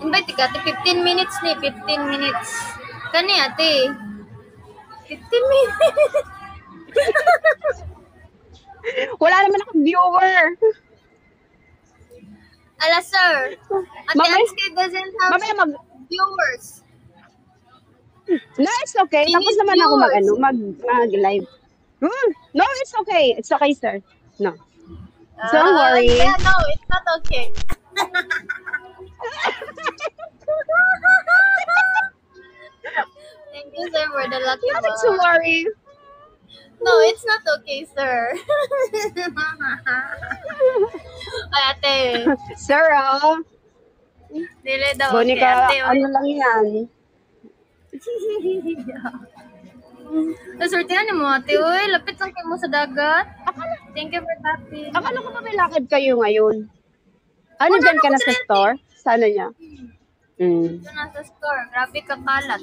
Invite ka, ate. 15 minutes ni. 15 minutes. Kani, ate. 15 minutes. Wala naman akong viewer. Ala, sir. Ate Mamaya- Anske doesn't have Mamaya viewers. No, it's okay. She Tapos needs naman ako viewers. mag-live. No, it's okay. It's okay, sir. No. Don't worry. Yeah, no, it's not okay. Thank you, sir, for the lucky Nothing to ball. worry. No, it's not okay, sir. Ay, ate. Sir, Dili daw okay, Bonica, ate. ano lang yan. Nasortihan ni mo, ate. Uy, lapit lang kayo mo sa dagat. Thank you for tapping. Akala ko pa may lakad kayo ngayon. Ano dyan ka na sa store? Sana niya? Ito na sa store. Grabe ka kalat.